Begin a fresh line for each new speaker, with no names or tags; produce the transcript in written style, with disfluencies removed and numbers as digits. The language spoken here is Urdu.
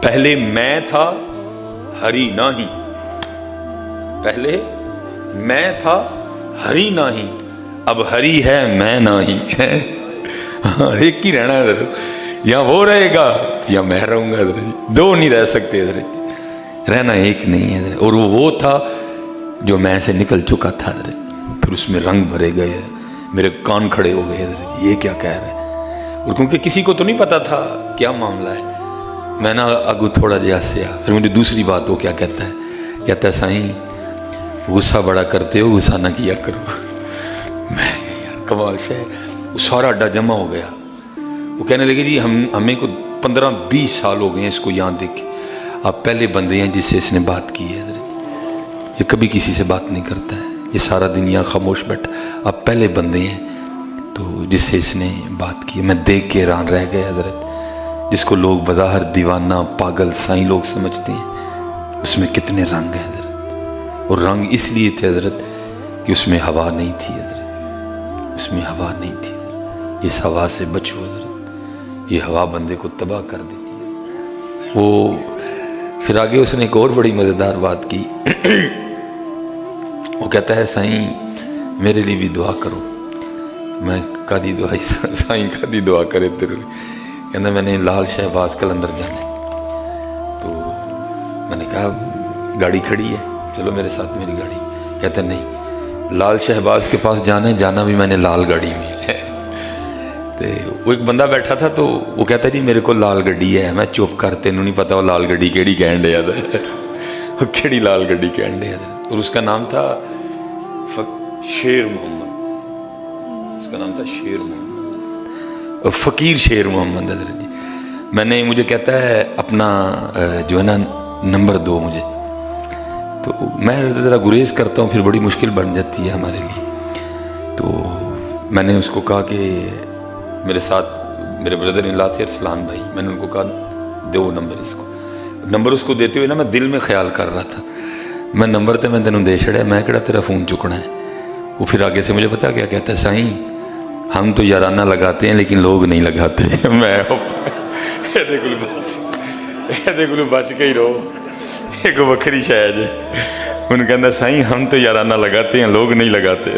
پہلے میں تھا ہری نہیں، پہلے میں تھا ہری نہیں، اب ہری ہے میں نہیں ہے. ایک ہی رہنا ہے حضرت، یا وہ رہے گا یا میں رہوں گا حضرت، دو نہیں رہ سکتے حضرت، رہنا ایک نہیں ہے حضرت. اور وہ تھا جو میں سے نکل چکا تھا حضرت، پھر اس میں رنگ بھرے گئے، میرے کان کھڑے ہو گئے حضرت، یہ کیا کہہ رہے ہیں. اور کیونکہ کسی کو تو نہیں پتا تھا کیا معاملہ ہے، میں نا آگو تھوڑا جہا سیا. پھر مجھے دوسری بات وہ کیا کہتا ہے، کہتا ہے سائیں غصہ بڑا کرتے ہو، غصہ نہ کیا کرو. میں یار کمال سے وہ سارا اڈا جمع ہو گیا. وہ کہنے لگے جی ہمیں کو 15-20 سال ہو گئے ہیں اس کو یہاں دیکھے، آپ پہلے بندے ہیں جس سے اس نے بات کی ہے حضرت. یہ کبھی کسی سے بات نہیں کرتا ہے، یہ سارا دن یہاں خاموش بیٹھا، آپ پہلے بندے ہیں تو جس سے اس نے بات کی. میں دیکھ کے حیران رہ گئے حضرت، جس کو لوگ بظاہر دیوانہ پاگل سائیں لوگ سمجھتے ہیں، اس میں کتنے رنگ ہیں حضرت. اور رنگ اس لیے تھے حضرت کہ اس میں ہوا نہیں تھی حضرت، اس میں ہوا نہیں تھی. اس ہوا سے بچو حضرت، یہ ہوا بندے کو تباہ کر دیتی ہے. وہ پھر آگے اس نے ایک اور بڑی مزیدار بات کی. وہ کہتا ہے سائیں میرے لیے بھی دعا کرو. میں قادی دعا، سائیں قادی دعا کرے تیرے لیے. کہنا میں نے لال شہباز کلندر جانا ہے. تو میں نے کہا گاڑی کھڑی ہے، چلو میرے ساتھ میری گاڑی. کہتا نہیں، لال شہباز کے پاس جانا ہے، جانا بھی میں نے لال گاڑی میں ہے. تو وہ ایک بندہ بیٹھا تھا تو وہ کہتا جی میرے کو لال گڈی ہے. میں چپ کر، تینوں نہیں پتا وہ لال گڈی کیڑی کہن ڈیا تھا، وہ کیڑی لال گڈی کہن ڈیا تھا. اور اس کا نام تھا شیر محمد، اس کا نام تھا شیر محمد، فقیر شیر محمد حضرت جی. میں نے، مجھے کہتا ہے اپنا جو ہے نا نمبر دو مجھے. تو میں ذرا گریز کرتا ہوں، پھر بڑی مشکل بن جاتی ہے ہمارے لیے. تو میں نے اس کو کہا کہ میرے ساتھ میرے بردر ان لا تھے ارسلان بھائی، میں نے ان کو کہا دو نمبر اس کو. نمبر اس کو دیتے ہوئے نا میں دل میں خیال کر رہا تھا، میں نمبر تے میں تینوں دے چھڑیا، میں کہڑا تیرا فون چکنا ہے. وہ پھر آگے سے مجھے پتا کیا کہتا ہے، سائیں ہم تو یارانہ لگاتے ہیں لیکن لوگ نہیں لگاتے. میں بچ کے ہی رہو، ایک وکری شاید ہے. انہوں نے کہنا سائیں ہم تو یارانہ لگاتے ہیں، لوگ نہیں لگاتے.